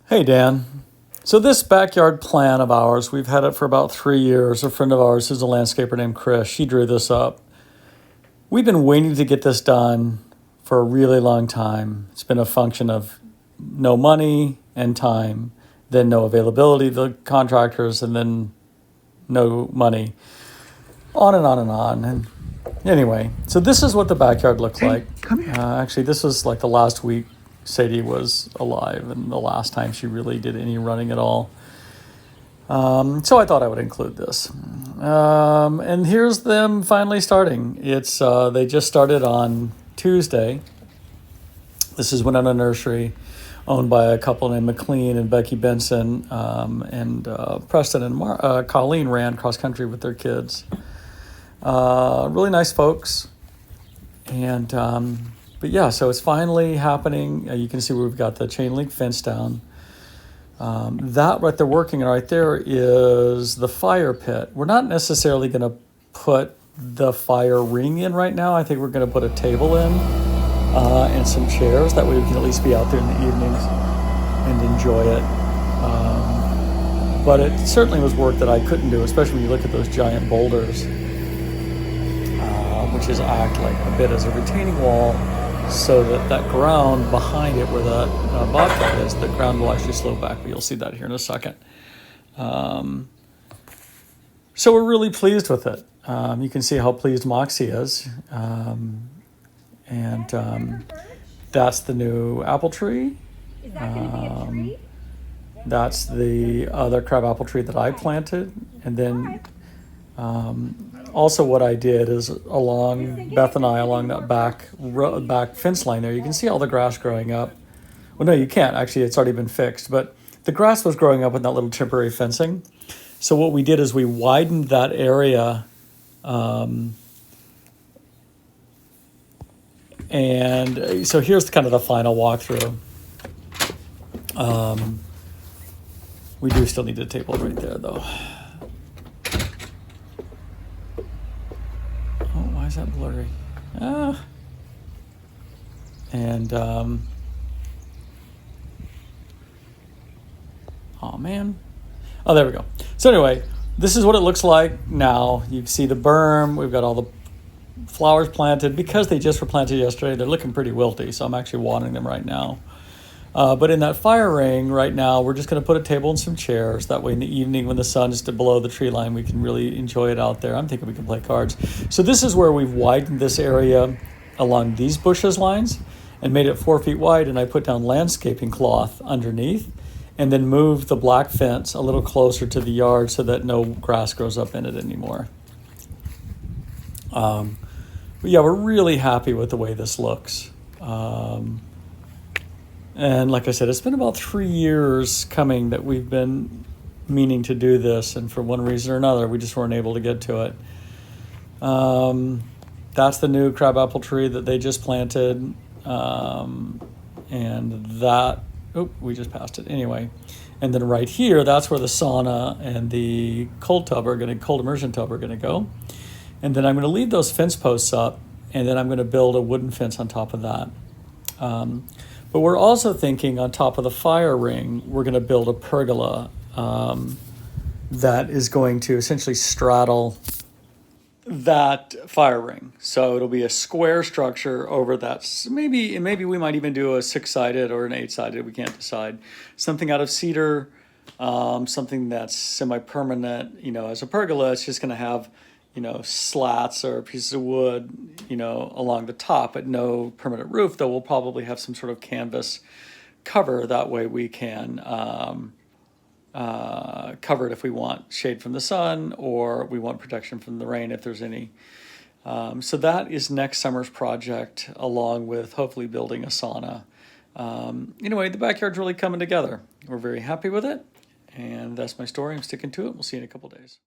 Hey, Dan. So this backyard plan of ours, we've had it for about 3 years. A friend of ours who's a landscaper named Chris, she drew this up. We've been waiting to get this done for a really long time. It's been a function of no money and time, then no availability of the contractors, and then no money, on and on and on. And anyway, so this is what the backyard looked like. Come here. Actually, this was like the last week Sadie was alive and the last time she really did any running at all. So I thought I would include this. And here's them finally starting. It's they just started on Tuesday. This is Winona Nursery, owned by a couple named McLean and Becky Benson, and Preston and Colleen ran cross country with their kids. Really nice folks. And but yeah, so it's finally happening. You can see we've got the chain link fence down. That what they're working on right there is the fire pit. We're not necessarily going to put the fire ring in right now. I think we're going to put a table in and some chairs. That way we can at least be out there in the evenings and enjoy it. But it certainly was work that I couldn't do, especially when you look at those giant boulders, which is act like a bit as a retaining wall, so that that ground behind it where the bobcat is, the ground will actually slope back. But you'll see that here in a second. So we're really pleased with it. You can see how pleased Moxie is. That's the new apple tree. That's the other crabapple tree that I planted. And then also what I did is Beth and I, along that back fence line there, you can see all the grass growing up. Well, no, you can't. Actually, it's already been fixed. But the grass was growing up in that little temporary fencing. So what we did is we widened that area. And so here's kind of the final walkthrough. We do still need a table right there, though. Why is that blurry? Oh man. Oh, there we go. So anyway, this is what it looks like now. You can see the berm. We've got all the flowers planted. Because they just were planted yesterday, they're looking pretty wilty, so I'm actually watering them right now. But in that fire ring right now, we're just going to put a table and some chairs. That way in the evening when the sun is below the tree line, we can really enjoy it out there. I'm thinking we can play cards. So this is where we've widened this area along these bushes lines and made it 4 feet wide. And I put down landscaping cloth underneath and then moved the black fence a little closer to the yard so that no grass grows up in it anymore. But yeah, we're really happy with the way this looks. And like I said, it's been about 3 years coming that we've been meaning to do this. And for one reason or another, we just weren't able to get to it. That's the new crabapple tree that they just planted. And that, we just passed it anyway. And then right here, that's where the sauna and the cold immersion tub are gonna go. And then I'm gonna leave those fence posts up, and then I'm gonna build a wooden fence on top of that. But we're also thinking on top of the fire ring, we're going to build a pergola that is going to essentially straddle that fire ring. So it'll be a square structure over that. Maybe we might even do a 6-sided or an 8-sided. We can't decide. Something out of cedar, something that's semi-permanent. As a pergola, it's just going to have slats or pieces of wood, along the top, but no permanent roof, though we'll probably have some sort of canvas cover. That way we can cover it if we want shade from the sun or we want protection from the rain if there's any. So that is next summer's project, along with hopefully building a sauna. Anyway, the backyard's really coming together. We're very happy with it. And that's my story. I'm sticking to it. We'll see you in a couple days.